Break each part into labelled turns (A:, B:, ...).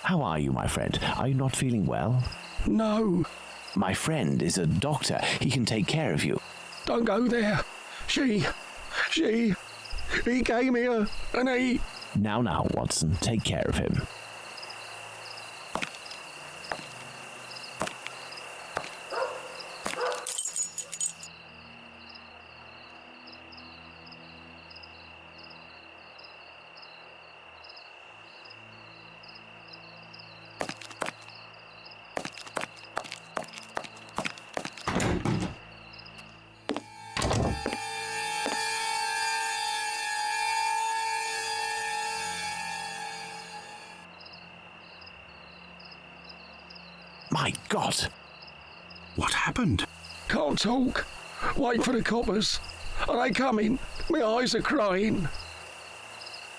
A: How are you, my friend? Are you not feeling well?
B: No.
A: My friend is a doctor. He can take care of you.
B: Don't go there. He came here and he...
A: Now, Watson, take care of him. My God!
C: What happened?
B: Can't talk. Wait for the coppers. Are they coming? My eyes are crying.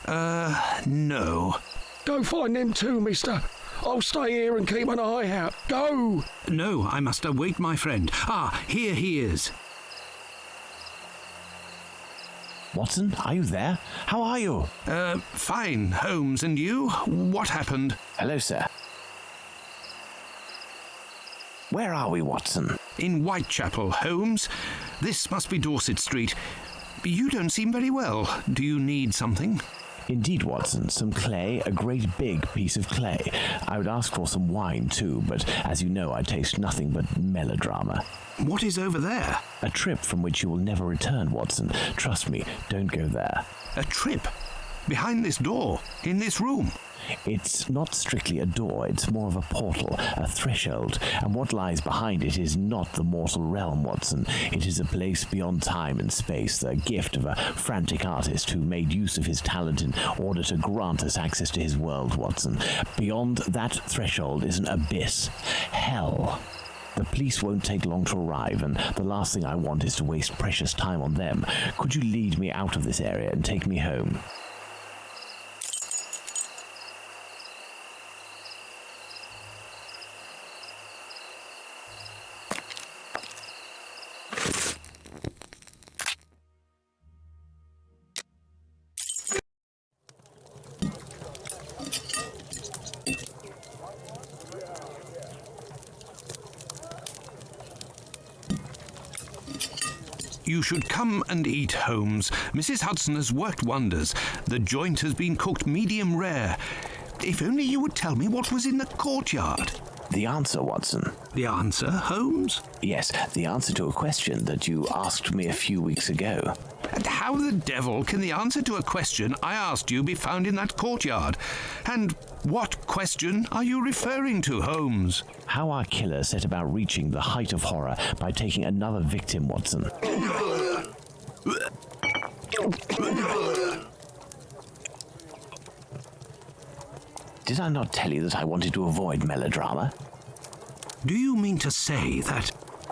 C: No.
B: Go find them too, mister. I'll stay here and keep an eye out. Go!
C: No, I must await my friend. Here he is.
A: Watson, are you there? How are you?
C: Fine, Holmes, and you? What happened?
A: Hello, sir. Where are we, Watson?
C: In Whitechapel, Holmes. This must be Dorset Street. You don't seem very well. Do you need something?
A: Indeed, Watson. Some clay, a great big piece of clay. I would ask for some wine, too, but as you know, I taste nothing but melodrama.
C: What is over there?
A: A trip from which you will never return, Watson. Trust me, don't go there.
C: A trip? Behind this door? In this room?
A: It's not strictly a door, it's more of a portal, a threshold, and what lies behind it is not the mortal realm, Watson. It is a place beyond time and space, the gift of a frantic artist who made use of his talent in order to grant us access to his world, Watson. Beyond that threshold is an abyss. Hell. The police won't take long to arrive, and the last thing I want is to waste precious time on them. Could you lead me out of this area and take me home?
C: You should come and eat, Holmes. Mrs. Hudson has worked wonders. The joint has been cooked medium rare. If only you would tell me what was in the courtyard.
A: The answer, Watson.
C: The answer, Holmes?
A: Yes, the answer to a question that you asked me a few weeks ago.
C: And how the devil can the answer to a question I asked you be found in that courtyard? And what question are you referring to, Holmes?
A: How our killer set about reaching the height of horror by taking another victim, Watson. Did I not tell you that I wanted to avoid melodrama?
C: Do you mean to say that...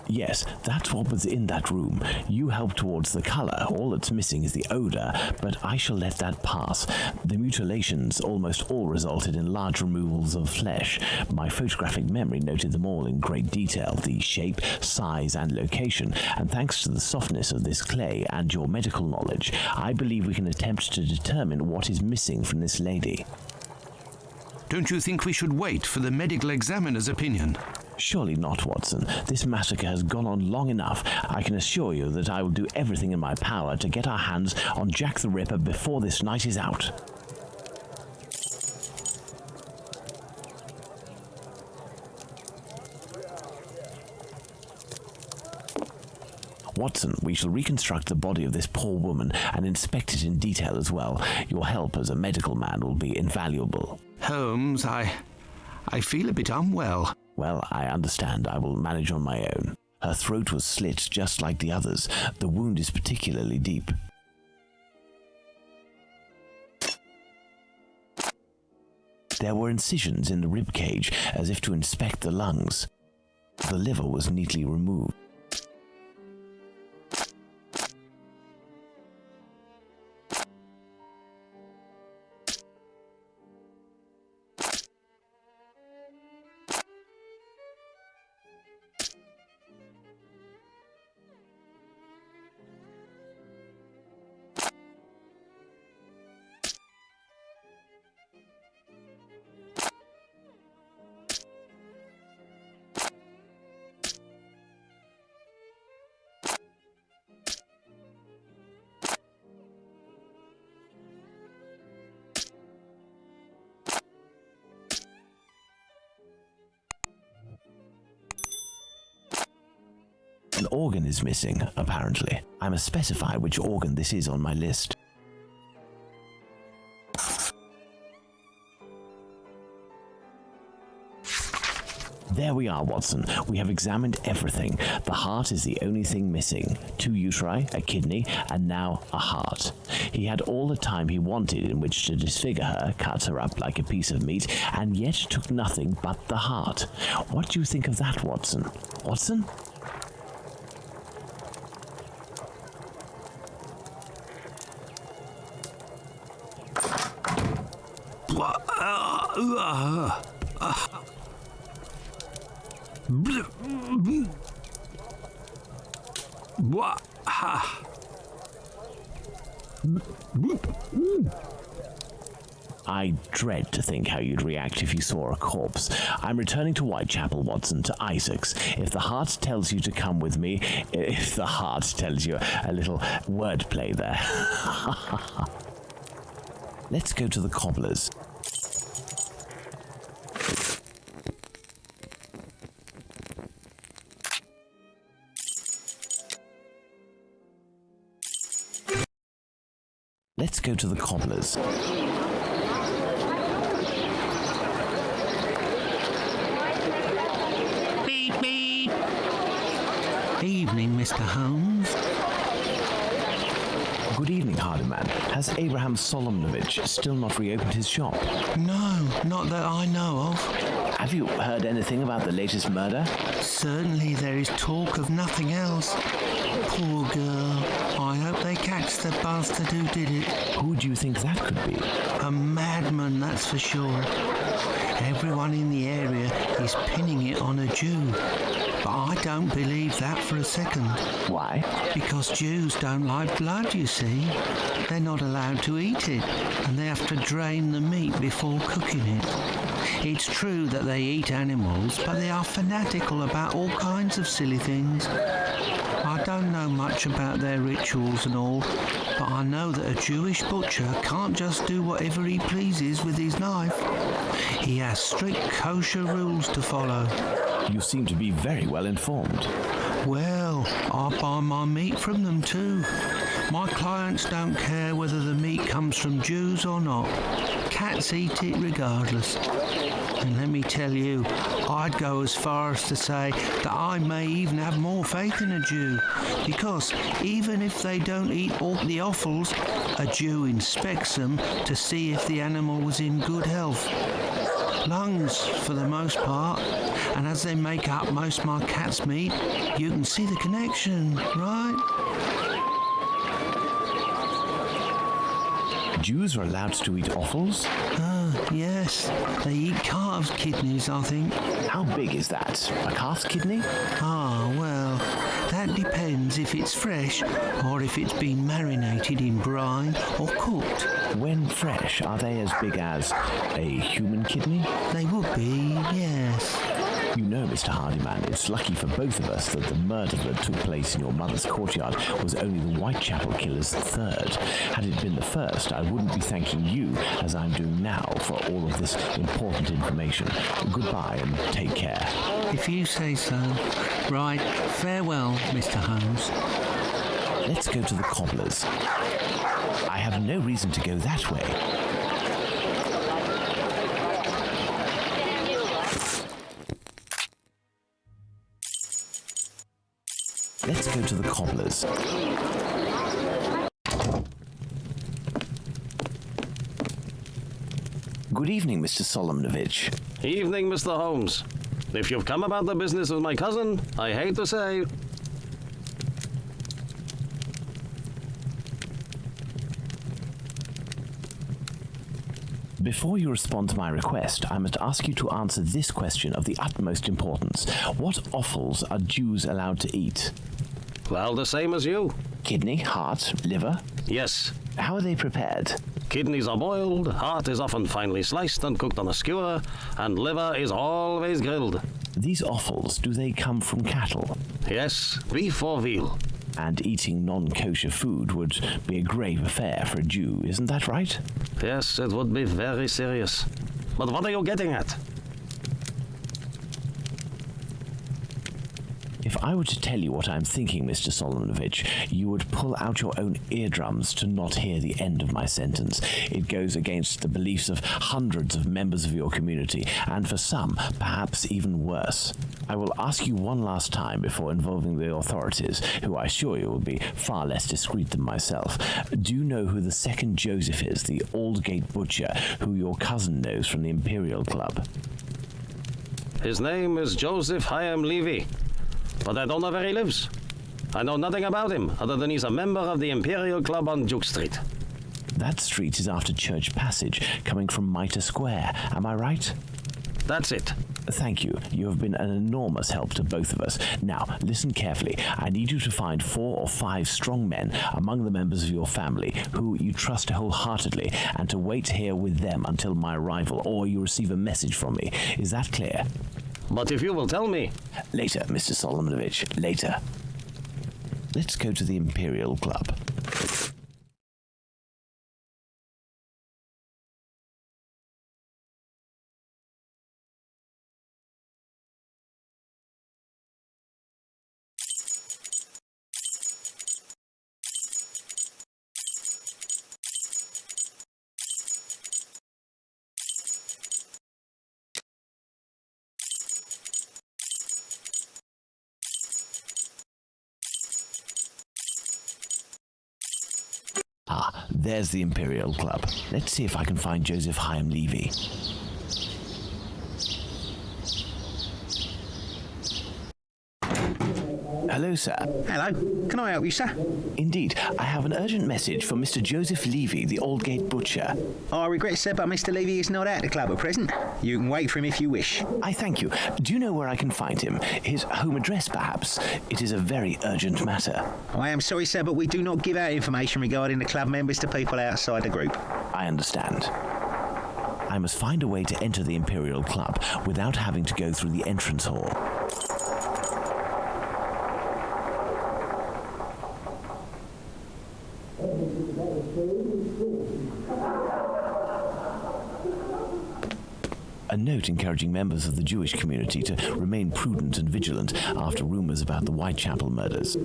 A: Yes, that's what was in that room. You helped towards the colour. All that's missing is the odour, but I shall let that pass. The mutilations almost all resulted in large removals of flesh. My photographic memory noted them all in great detail, the shape, size, and location, and thanks to the softness of this clay and your medical knowledge, I believe we can attempt to determine what is missing from this lady.
C: Don't you think we should wait for the medical examiner's opinion?
A: Surely not, Watson. This massacre has gone on long enough. I can assure you that I will do everything in my power to get our hands on Jack the Ripper before this night is out. Watson, we shall reconstruct the body of this poor woman and inspect it in detail as well. Your help as a medical man will be invaluable.
C: Holmes, I feel a bit unwell.
A: Well, I understand. I will manage on my own. Her throat was slit just like the others. The wound is particularly deep. There were incisions in the rib cage, as if to inspect the lungs. The liver was neatly removed. organ is missing, apparently. I must specify which organ this is on my list. There we are, Watson. We have examined everything. The heart is the only thing missing. 2 uteri, a kidney, and now a heart. He had all the time he wanted in which to disfigure her, cut her up like a piece of meat, and yet took nothing but the heart. What do you think of that, Watson? Watson? I dread to think how you'd react if you saw a corpse. I'm returning to Whitechapel, Watson, to Isaac's. If the heart tells you to come with me, if the heart tells you a little wordplay there. Let's go to the cobbler's. Let's go to the cobbler's.
C: Beep, beep. Evening, Mr. Holmes.
A: Good evening, Hardyman. Has Abraham Solomnovich still not reopened his shop?
C: No, not that I know of.
A: Have you heard anything about the latest murder?
C: Certainly there is talk of nothing else. Poor girl. I hope they catch the bastard who did it.
A: Who do you think that could be?
C: A madman, that's for sure. Everyone in the area is pinning it on a Jew. But I don't believe that for a second.
A: Why?
C: Because Jews don't like blood, you see. They're not allowed to eat it, and they have to drain the meat before cooking it. It's true that they eat animals, but they are fanatical about all kinds of silly things. I don't know much about their rituals and all, but I know that a Jewish butcher can't just do whatever he pleases with his knife. He has strict kosher rules to follow.
A: You seem to be very well informed.
C: Well, I buy my meat from them too. My clients don't care whether the meat comes from Jews or not. Cats eat it regardless. And let me tell you, I'd go as far as to say that I may even have more faith in a Jew, because even if they don't eat all the offals, a Jew inspects them to see if the animal was in good health. Lungs, for the most part, and as they make up most of my cat's meat, you can see the connection, right?
A: Jews are allowed to eat offals?
C: Yes. They eat calves' kidneys, I think.
A: How big is that? A calf's kidney?
C: Well, that depends if it's fresh or if it's been marinated in brine or cooked.
A: When fresh, are they as big as a human kidney?
C: They would be, yes.
A: You know, Mr. Hardyman, it's lucky for both of us that the murder that took place in your mother's courtyard was only the Whitechapel killer's third. Had it been the first, I wouldn't be thanking you, as I'm doing now, for all of this important information. Goodbye and take care.
C: If you say so. Right, farewell, Mr. Holmes.
A: Let's go to the cobbler's. I have no reason to go that way. Let's go to the cobbler's. Good evening, Mr. Solomnovich.
B: Evening, Mr. Holmes. If you've come about the business with my cousin, I hate to say...
A: Before you respond to my request, I must ask you to answer this question of the utmost importance. What offals are Jews allowed to eat?
B: Well, the same as you.
A: Kidney, heart, liver?
B: Yes.
A: How are they prepared?
B: Kidneys are boiled, heart is often finely sliced and cooked on a skewer, and liver is always grilled.
A: These offals, do they come from cattle?
B: Yes, beef or veal.
A: And eating non-kosher food would be a grave affair for a Jew, isn't that right?
B: Yes, it would be very serious. But what are you getting at?
A: If I were to tell you what I'm thinking, Mr. Solomonovich, you would pull out your own eardrums to not hear the end of my sentence. It goes against the beliefs of hundreds of members of your community, and for some, perhaps even worse. I will ask you one last time before involving the authorities, who I assure you will be far less discreet than myself. Do you know who the second Joseph is, the Aldgate butcher, who your cousin knows from the Imperial Club?
B: His name is Joseph Hyam Levy, but I don't know where he lives. I know nothing about him, other than he's a member of the Imperial Club on Duke Street.
A: That street is after Church Passage, coming from Mitre Square. Am I right?
B: That's it.
A: Thank you. You have been an enormous help to both of us. Now, listen carefully. I need you to find 4 or 5 strong men among the members of your family who you trust wholeheartedly, and to wait here with them until my arrival, or you receive a message from me. Is that clear?
B: But if you will tell me...
A: Later, Mr. Solomonovich. Later. Let's go to the Imperial Club. Ah, there's the Imperial Club. Let's see if I can find Joseph Hyam Levy. Hello, sir.
D: Hello, can I help you, sir?
A: Indeed, I have an urgent message for Mr. Joseph Levy, the Aldgate butcher.
D: I regret, sir, but Mr. Levy is not at the club at present. You can wait for him if you wish.
A: I thank you. Do you know where I can find him? His home address, perhaps? It is a very urgent matter.
D: I am sorry, sir, but we do not give out information regarding the club members to people outside the group.
A: I understand. I must find a way to enter the Imperial Club without having to go through the entrance hall. A note encouraging members of the Jewish community to remain prudent and vigilant after rumors about the Whitechapel murders.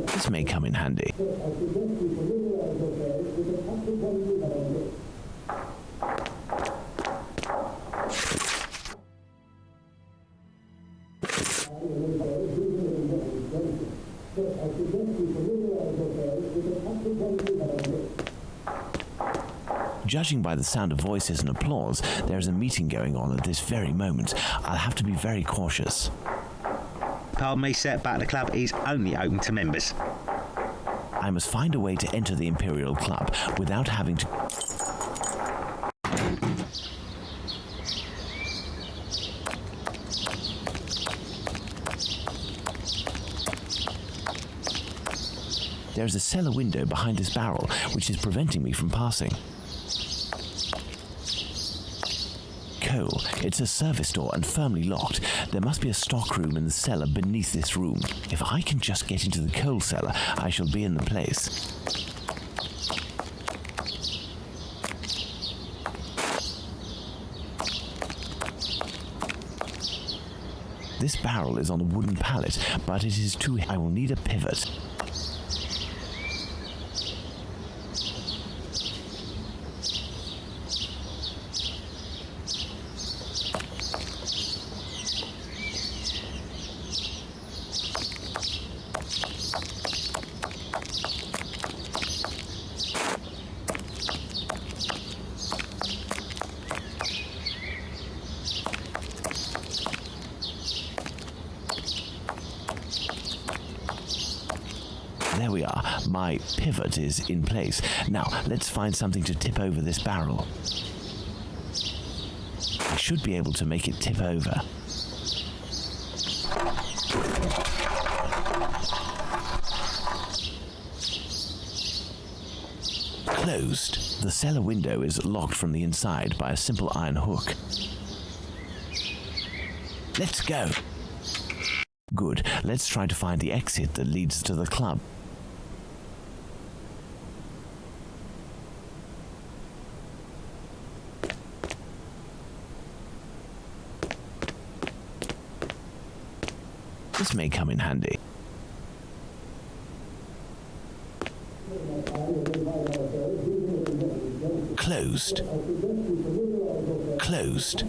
A: This may come in handy. Judging by the sound of voices and applause, there is a meeting going on at this very moment. I'll have to be very cautious.
D: Pardon me, sir, but the club is only open to members.
A: I must find a way to enter the Imperial Club without having to... There's a cellar window behind this barrel, which is preventing me from passing. Coal. It's a service door and firmly locked. There must be a stockroom in the cellar beneath this room. If I can just get into the coal cellar, I shall be in the place. This barrel is on a wooden pallet, but it is too... I will need a pivot. There we are. My pivot is in place. Now, let's find something to tip over this barrel. I should be able to make it tip over. Closed. The cellar window is locked from the inside by a simple iron hook. Let's go. Good. Let's try to find the exit that leads to the club. This may come in handy. Closed. Closed.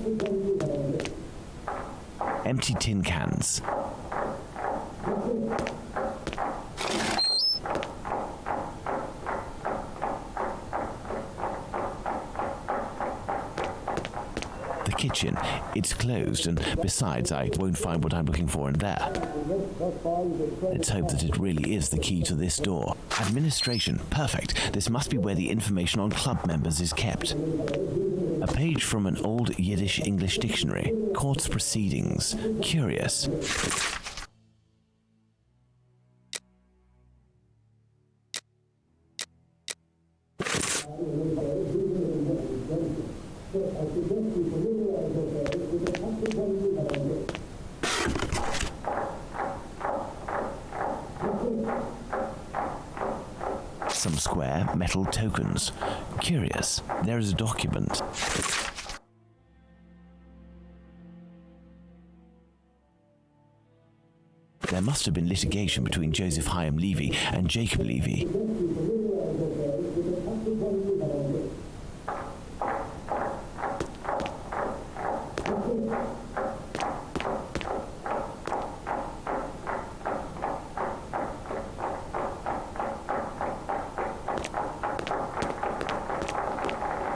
A: Empty tin cans. The kitchen, it's closed, and besides, I won't find what I'm looking for in there. Let's hope that it really is the key to this door. Administration, perfect. This must be where the information on club members is kept. A page from an old Yiddish-English dictionary. Court's proceedings. Curious. Some square metal tokens. Curious. There is a document. There must have been litigation between Joseph Hyam Levy and Jacob Levy.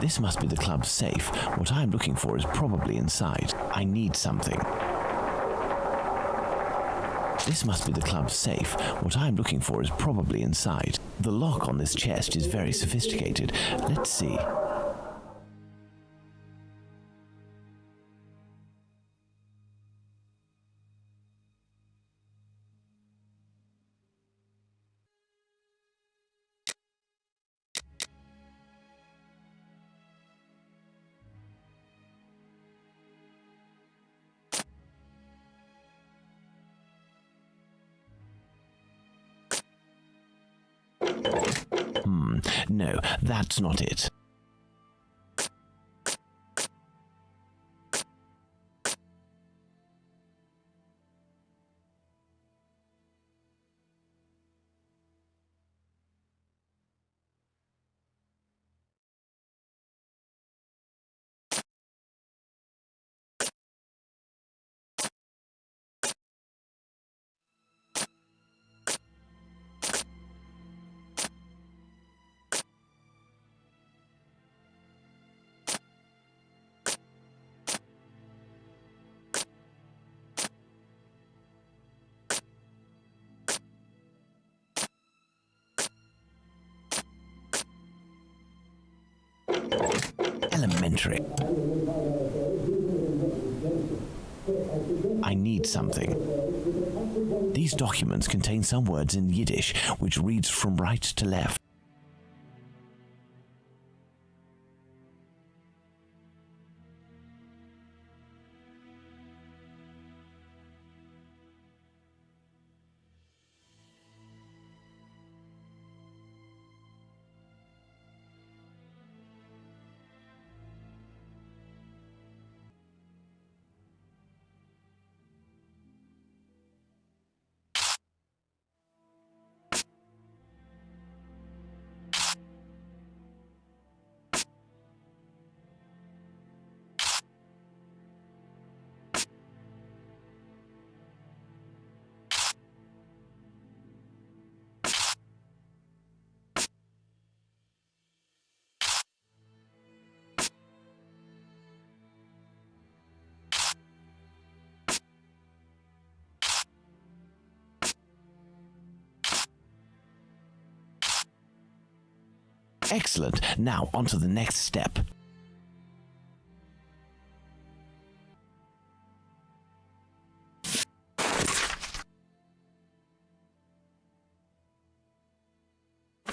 A: This must be the club's safe. What I'm looking for is probably inside. I need something. This must be the club's safe. What I'm looking for is probably inside. The lock on this chest is very sophisticated. Let's see. No, that's not it. Elementary. I need something. These documents contain some words in Yiddish, which reads from right to left. Excellent. Now, on to the next step.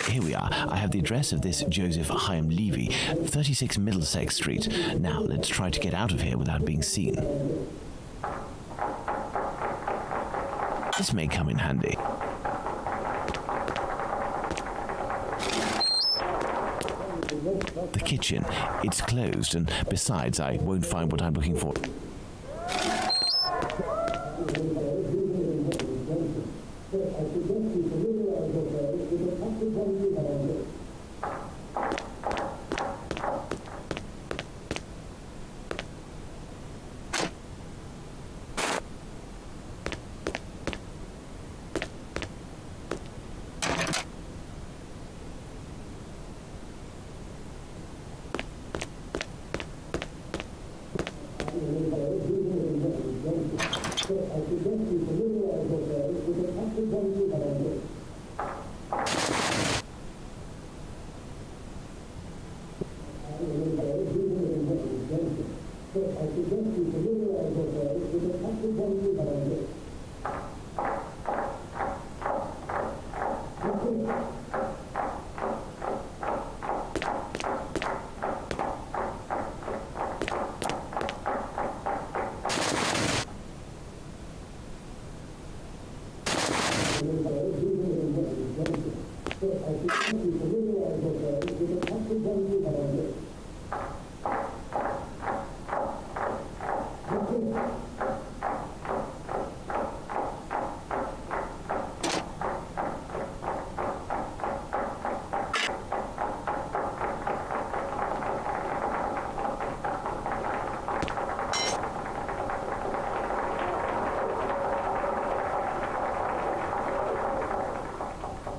A: Here we are. I have the address of this Joseph Hyam Levy, 36 Middlesex Street. Now, let's try to get out of here without being seen. This may come in handy. The kitchen, it's closed, and besides, I won't find what I'm looking for.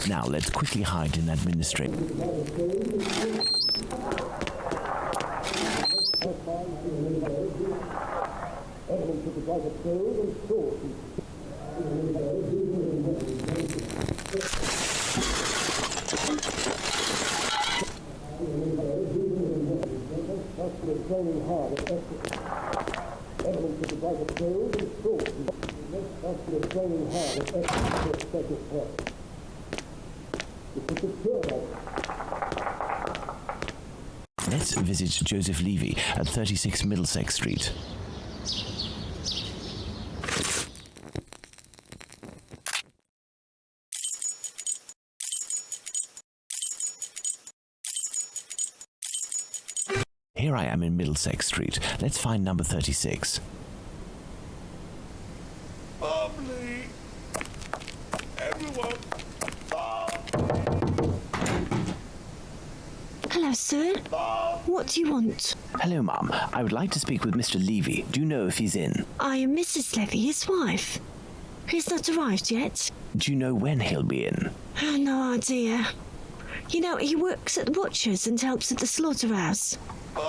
A: Now let's quickly hide in administration. Let's visit Joseph Levy at 36 Middlesex Street. Here I am in Middlesex Street. Let's find number 36.
E: Bubbly! Everyone!
F: Hello, sir. What do you want?
A: Hello, Mum. I would like to speak with Mr. Levy. Do you know if he's in?
F: I am Mrs. Levy, his wife. He's not arrived yet.
A: Do you know when he'll be in?
F: Oh, no idea. You know, he works at the butcher's and helps at the slaughterhouse.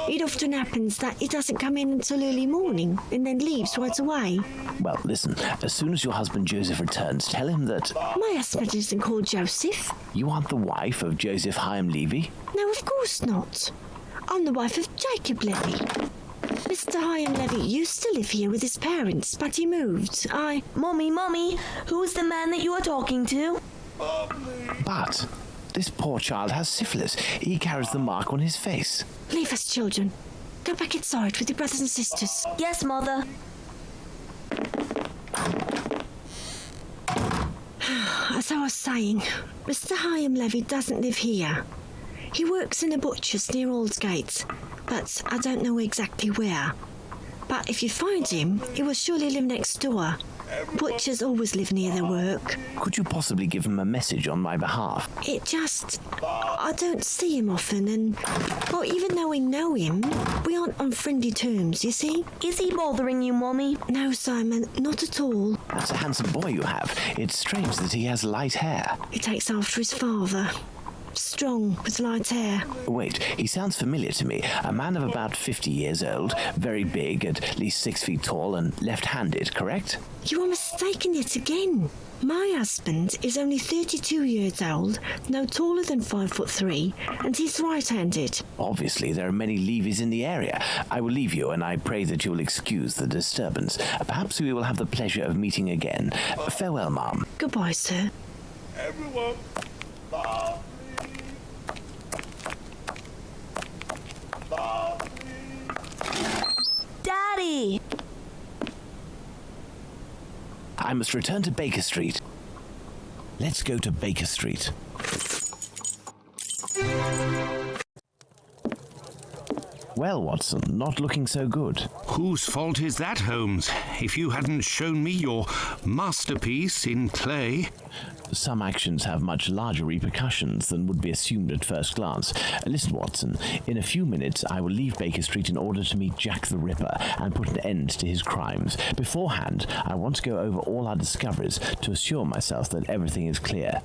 F: It often happens that he doesn't come in until early morning and then leaves right away.
A: Well, listen, as soon as your husband Joseph returns, tell him that...
F: My husband isn't called Joseph.
A: You aren't the wife of Joseph Hyam Levy?
F: No, of course not. I'm the wife of Jacob Levy. Mr. Hyam Levy used to live here with his parents, but he moved.
G: Mommy, who's the man that you are talking to?
A: But this poor child has syphilis. He carries the mark on his face.
F: Leave us, children. Go back inside with your brothers and sisters.
G: Yes, Mother.
F: As I was saying, Mr. Hyam Levy doesn't live here. He works in a butcher's near Aldgate, but I don't know exactly where. But if you find him, he will surely live next door. Butchers always live near their work.
A: Could you possibly give him a message on my behalf?
F: I don't see him often, and, well, even though we know him, we aren't on friendly terms, you see?
G: Is he bothering you, Mommy?
F: No, Simon, not at all.
A: That's a handsome boy you have. It's strange that he has light hair.
F: He takes after his father. Strong, with light hair.
A: Wait, he sounds familiar to me. A man of about 50 years old, very big, at least 6 feet tall, and left-handed, correct?
F: You are mistaken yet again. My husband is only 32 years old, no taller than 5'3", and he's right-handed.
A: Obviously, there are many Levys in the area. I will leave you, and I pray that you'll excuse the disturbance. Perhaps we will have the pleasure of meeting again. Farewell, Ma'am.
F: Goodbye, sir.
E: Everyone!
G: Daddy!
A: I must return to Baker Street. Let's go to Baker Street. Well, Watson, not looking so good.
C: Whose fault is that, Holmes? If you hadn't shown me your masterpiece in clay...
A: Some actions have much larger repercussions than would be assumed at first glance. Listen, Watson, in a few minutes I will leave Baker Street in order to meet Jack the Ripper and put an end to his crimes. Beforehand, I want to go over all our discoveries to assure myself that everything is clear.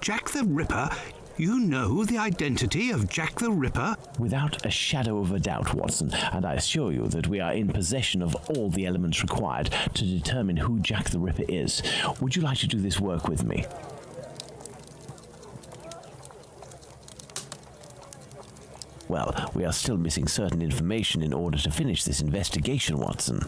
C: Jack the Ripper? You know the identity of Jack the Ripper?
A: Without a shadow of a doubt, Watson, and I assure you that we are in possession of all the elements required to determine who Jack the Ripper is. Would you like to do this work with me? Well, we are still missing certain information in order to finish this investigation, Watson.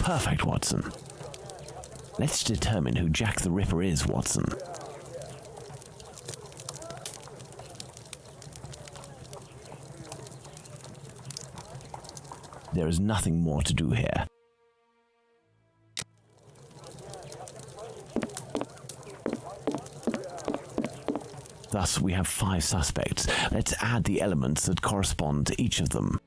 A: Perfect, Watson. Let's determine who Jack the Ripper is, Watson. There is nothing more to do here. Thus, we have 5 suspects. Let's add the elements that correspond to each of them.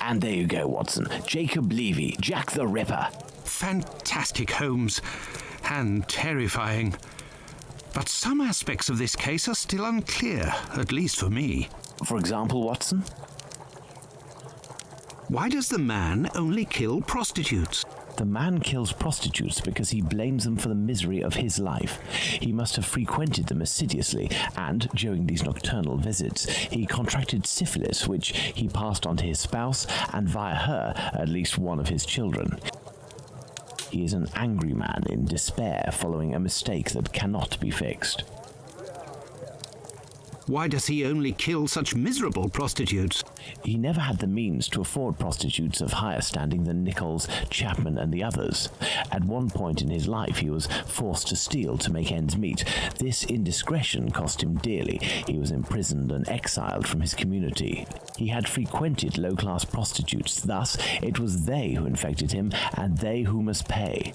A: And there you go, Watson. Jacob Levy, Jack the Ripper.
C: Fantastic, Holmes. And terrifying. But some aspects of this case are still unclear, at least for me.
A: For example, Watson?
C: Why does the man only kill prostitutes?
A: The man kills prostitutes because he blames them for the misery of his life. He must have frequented them assiduously, and during these nocturnal visits, he contracted syphilis, which he passed on to his spouse, and via her, at least one of his children. He is an angry man in despair following a mistake that cannot be fixed.
C: Why does he only kill such miserable prostitutes?
A: He never had the means to afford prostitutes of higher standing than Nichols, Chapman, and the others. At one point in his life, he was forced to steal to make ends meet. This indiscretion cost him dearly. He was imprisoned and exiled from his community. He had frequented low-class prostitutes. Thus, it was they who infected him, and they who must pay.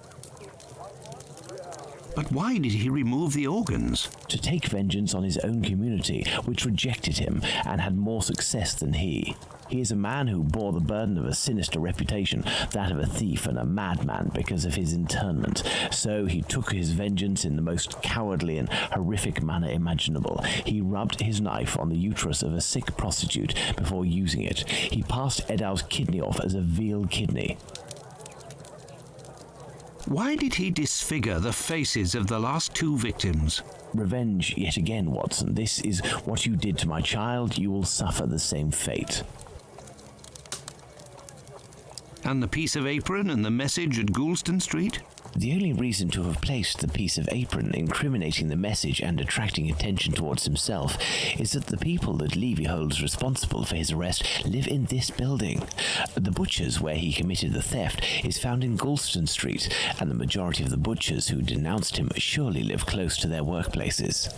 C: But why did he remove the organs?
A: To take vengeance on his own community, which rejected him and had more success than he. He is a man who bore the burden of a sinister reputation, that of a thief and a madman, because of his internment. So he took his vengeance in the most cowardly and horrific manner imaginable. He rubbed his knife on the uterus of a sick prostitute before using it. He passed Edow's kidney off as a veal kidney.
C: Why did he disfigure the faces of the last two victims?
A: Revenge yet again, Watson. This is what you did to my child. You will suffer the same fate.
C: And the piece of apron and the message at Goulston Street?
A: The only reason to have placed the piece of apron incriminating the message and attracting attention towards himself is that the people that Levy holds responsible for his arrest live in this building. The butcher's where he committed the theft is found in Goulston Street, and the majority of the butchers who denounced him surely live close to their workplaces.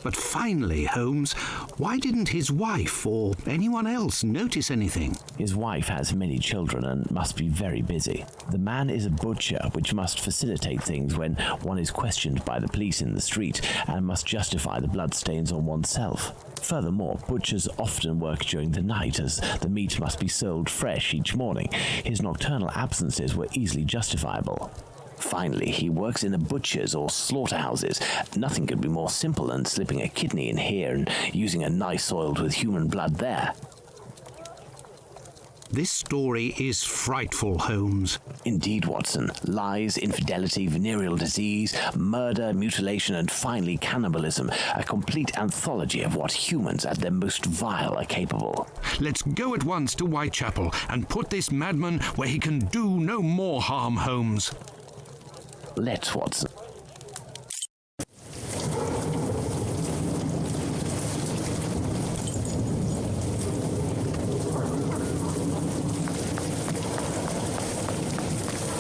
C: But finally, Holmes, why didn't his wife or anyone else notice anything?
A: His wife has many children and must be very busy. The man is a butcher, which must facilitate things when one is questioned by the police in the street and must justify the bloodstains on oneself. Furthermore, butchers often work during the night as the meat must be sold fresh each morning. His nocturnal absences were easily justifiable. Finally, he works in the butchers or slaughterhouses. Nothing could be more simple than slipping a kidney in here and using a knife soiled with human blood there.
C: This story is frightful, Holmes.
A: Indeed, Watson. Lies, infidelity, venereal disease, murder, mutilation, and finally cannibalism. A complete anthology of what humans at their most vile are capable.
C: Let's go at once to Whitechapel and put this madman where he can do no more harm, Holmes.
A: Let's, Watson.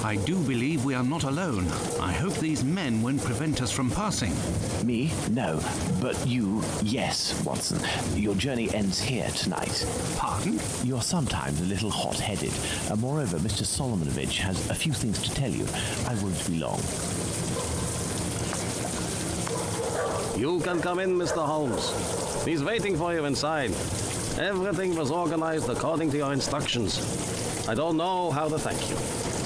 C: I do believe we are not alone. I hope these men won't prevent us from passing.
A: Me? No. But you, yes, Watson. Your journey ends here tonight.
C: Pardon?
A: You're sometimes a little hot-headed. Moreover, Mr. Solomonovich has a few things to tell you. I won't be long.
B: You can come in, Mr. Holmes. He's waiting for you inside. Everything was organized according to your instructions. I don't know how to thank you.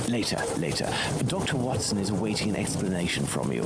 A: Later. Dr. Watson is awaiting an explanation from you.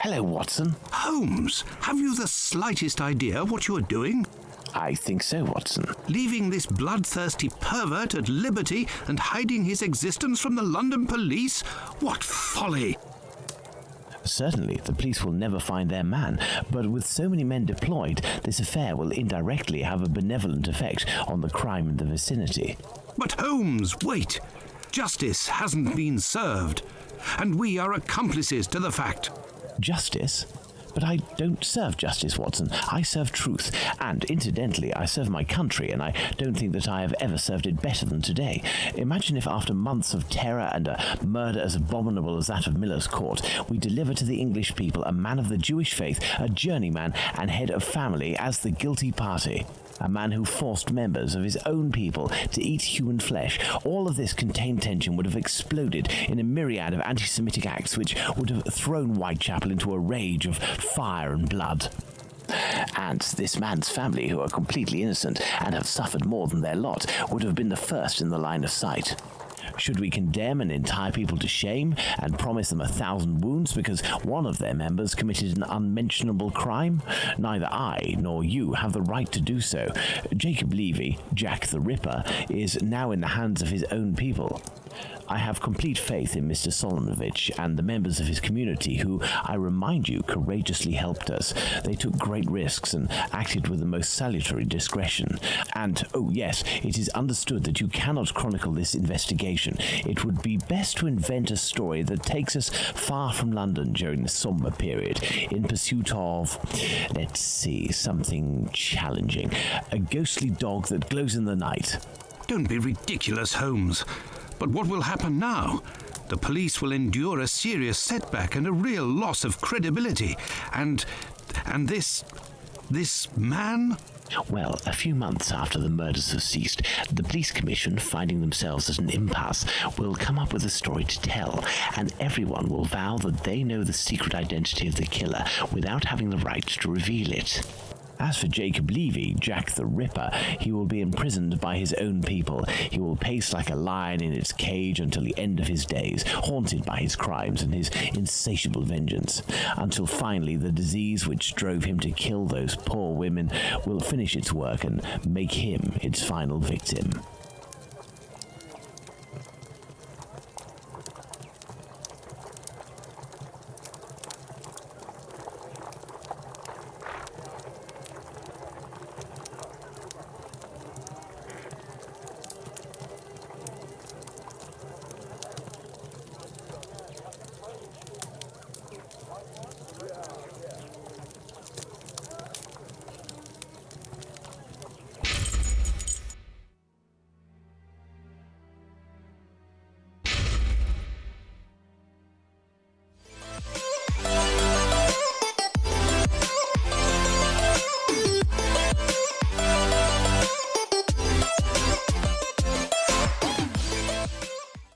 A: Hello, Watson.
C: Holmes, have you the slightest idea what you are doing?
A: I think so, Watson.
C: Leaving this bloodthirsty pervert at liberty and hiding his existence from the London police? What folly!
A: Certainly, the police will never find their man, but with so many men deployed, this affair will indirectly have a benevolent effect on the crime in the vicinity.
C: But Holmes, wait! Justice hasn't been served, and we are accomplices to the fact.
A: Justice? But I don't serve justice, Watson. I serve truth, and incidentally, I serve my country, and I don't think that I have ever served it better than today. Imagine if after months of terror and a murder as abominable as that of Miller's Court, we deliver to the English people a man of the Jewish faith, a journeyman and head of family as the guilty party. A man who forced members of his own people to eat human flesh. All of this contained tension would have exploded in a myriad of anti-Semitic acts which would have thrown Whitechapel into a rage of fire and blood. And this man's family, who are completely innocent and have suffered more than their lot, would have been the first in the line of sight. Should we condemn an entire people to shame and promise them 1,000 wounds because one of their members committed an unmentionable crime? Neither I nor you have the right to do so. Jacob Levy, Jack the Ripper, is now in the hands of his own people. I have complete faith in Mr. Solonovich and the members of his community who, I remind you, courageously helped us. They took great risks and acted with the most salutary discretion. And, oh yes, it is understood that you cannot chronicle this investigation. It would be best to invent a story that takes us far from London during the somber period, in pursuit of, let's see, something challenging. A ghostly dog that glows in the night.
C: Don't be ridiculous, Holmes. But what will happen now? The police will endure a serious setback and a real loss of credibility. And this man?
A: Well, a few months after the murders have ceased, the police commission, finding themselves at an impasse, will come up with a story to tell, and everyone will vow that they know the secret identity of the killer without having the right to reveal it. As for Jacob Levy, Jack the Ripper, he will be imprisoned by his own people. He will pace like a lion in its cage until the end of his days, haunted by his crimes and his insatiable vengeance, until finally the disease which drove him to kill those poor women will finish its work and make him its final victim.